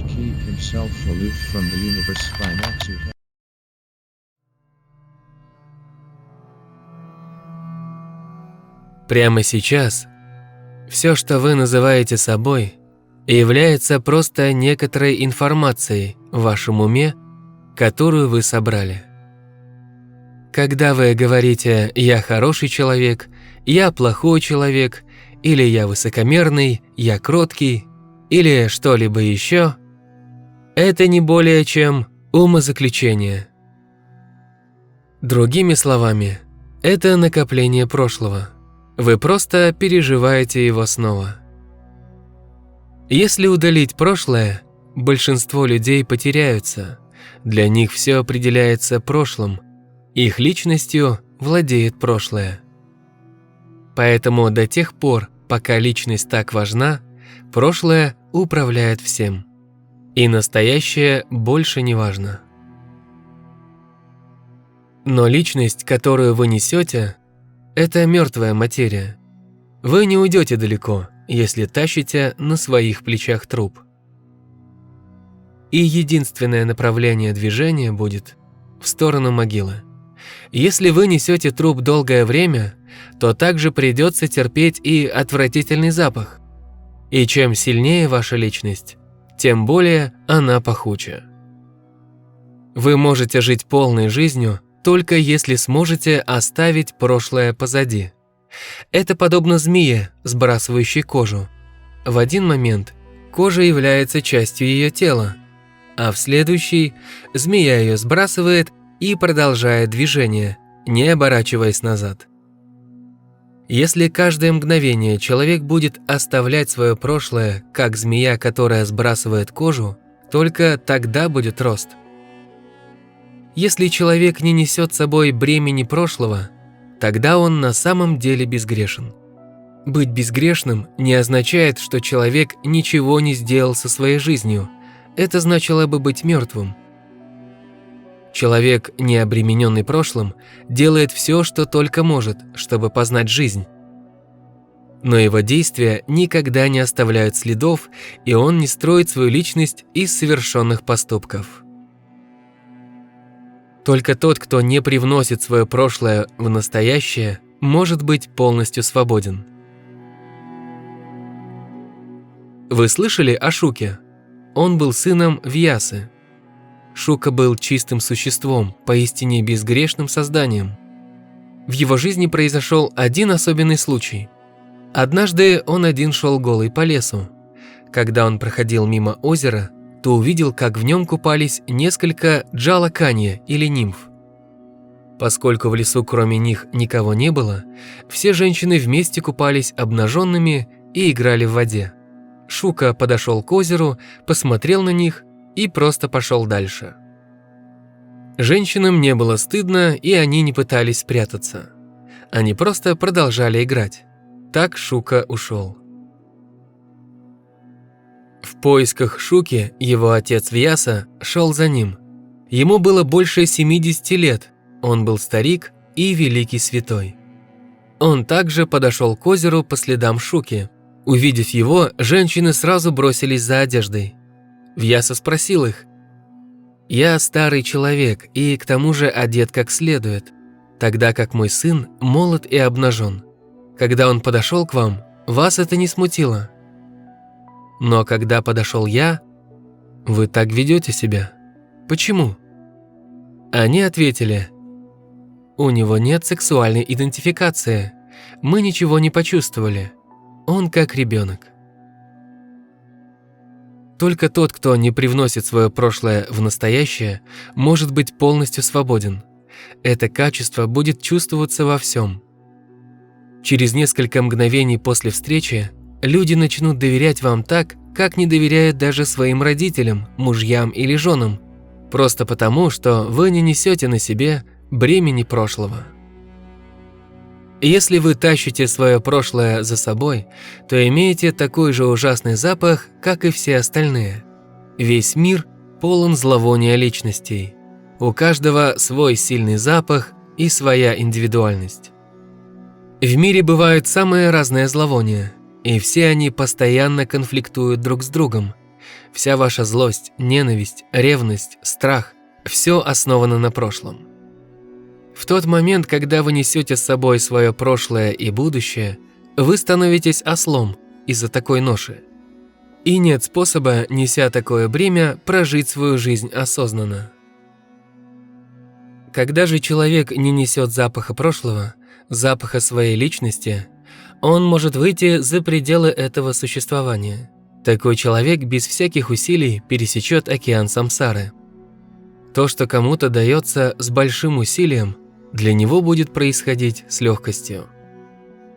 keep himself aloof from the universe by not to have Прямо сейчас все, что вы называете собой, является просто некоторой информацией в вашем уме, которую вы собрали. Когда вы говорите «я хороший человек», «я плохой человек», или «я высокомерный», «я кроткий», или что-либо еще, это не более чем умозаключение. Другими словами, это накопление прошлого. Вы просто переживаете его снова. Если удалить прошлое, большинство людей потеряются. Для них все определяется прошлым. Их личностью владеет прошлое. Поэтому до тех пор, пока личность так важна, прошлое управляет всем. И настоящее больше не важно. Но личность, которую вы несете, это мертвая материя. Вы не уйдете далеко, если тащите на своих плечах труп. И единственное направление движения будет в сторону могилы. Если вы несете труп долгое время, то также придется терпеть и отвратительный запах. И чем сильнее ваша личность, тем более она пахуча. Вы можете жить полной жизнью, только если сможете оставить прошлое позади. Это подобно змее, сбрасывающей кожу. В один момент кожа является частью ее тела, а в следующий змея ее сбрасывает и продолжает движение, не оборачиваясь назад. Если каждое мгновение человек будет оставлять свое прошлое, как змея, которая сбрасывает кожу, только тогда будет рост. Если человек не несет с собой бремени прошлого, тогда он на самом деле безгрешен. Быть безгрешным не означает, что человек ничего не сделал со своей жизнью. Это значило бы быть мертвым. Человек, не обремененный прошлым, делает все, что только может, чтобы познать жизнь. Но его действия никогда не оставляют следов, и он не строит свою личность из совершенных поступков. Только тот, кто не привносит свое прошлое в настоящее, может быть полностью свободен. Вы слышали о Шуке? Он был сыном Вьясы. Шука был чистым существом, поистине безгрешным созданием. В его жизни произошел один особенный случай. Однажды он один шел голый по лесу. Когда он проходил мимо озера, то увидел, как в нем купались несколько джалаканья или нимф. Поскольку в лесу кроме них никого не было, все женщины вместе купались обнаженными и играли в воде. Шука подошел к озеру, посмотрел на них и просто пошел дальше. Женщинам не было стыдно, и они не пытались спрятаться. Они просто продолжали играть. Так Шука ушел. В поисках Шуки его отец Вьяса шел за ним. Ему было больше 70 лет, он был старик и великий святой. Он также подошел к озеру по следам Шуки. Увидев его, женщины сразу бросились за одеждой. Вьяса спросил их: «Я старый человек и к тому же одет как следует, тогда как мой сын молод и обнажен. Когда он подошел к вам, вас это не смутило. Но когда подошел я, вы так ведете себя. Почему?» Они ответили: «У него нет сексуальной идентификации. Мы ничего не почувствовали. Он как ребенок». Только тот, кто не привносит свое прошлое в настоящее, может быть полностью свободен. Это качество будет чувствоваться во всем. Через несколько мгновений после встречи люди начнут доверять вам так, как не доверяют даже своим родителям, мужьям или женам, просто потому, что вы не несете на себе бремени прошлого. Если вы тащите свое прошлое за собой, то имеете такой же ужасный запах, как и все остальные. Весь мир полон зловония личностей. У каждого свой сильный запах и своя индивидуальность. В мире бывают самые разные зловония, и все они постоянно конфликтуют друг с другом. Вся ваша злость, ненависть, ревность, страх – все основано на прошлом. В тот момент, когда вы несете с собой свое прошлое и будущее, вы становитесь ослом из-за такой ноши. И нет способа, неся такое бремя, прожить свою жизнь осознанно. Когда же человек не несет запаха прошлого, запаха своей личности, он может выйти за пределы этого существования. Такой человек без всяких усилий пересечет океан самсары. То, что кому-то дается с большим усилием, для него будет происходить с легкостью.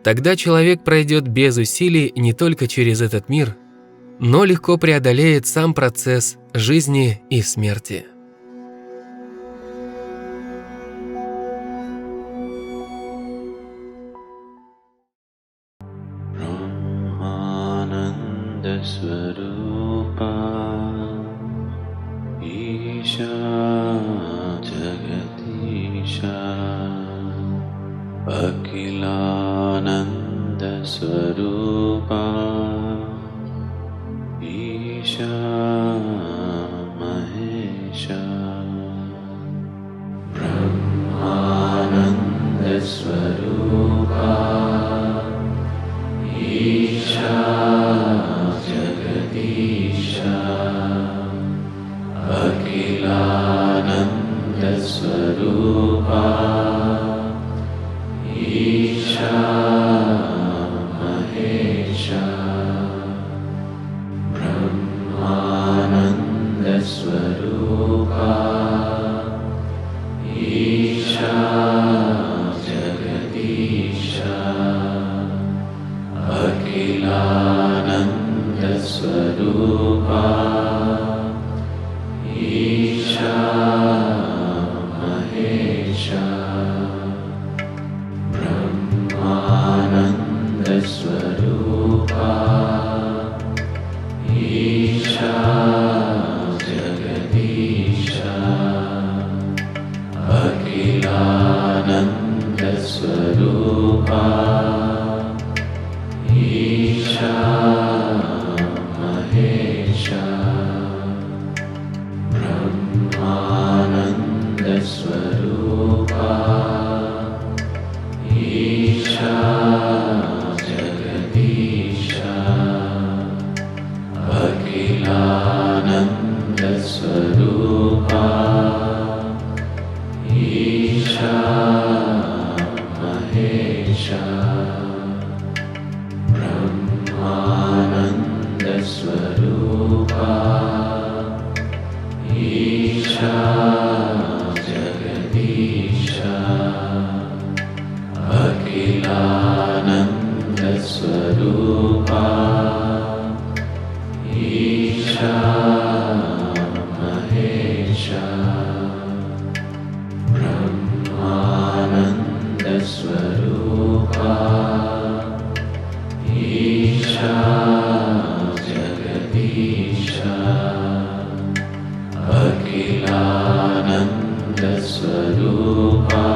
Тогда человек пройдет без усилий не только через этот мир, но легко преодолеет сам процесс жизни и смерти. Сварупа Иша Jagadiša Akhilananda Swarupa Isha Mahesha Brahmananda Swarupa Isha Jagadiša Akhilananda Swarupa Isha Mahesha Brahmananda Swarupa Isha Jagadiša Akhilananda Swarupa Isha Mahesha Brahmananda Swarupa Isha Jagadiša Akhilananda Swarupa Isha Mahesha Brahmananda Swarupa Isha Jagadiša Akhilananda Swarupa Isha Mahesha Brahmananda Swarupa Isha Jagadiša Akhilananda Swarupa Isha Mahesha Brahmananda Swarupa Isha Jagadiša Akhilananda Swarupa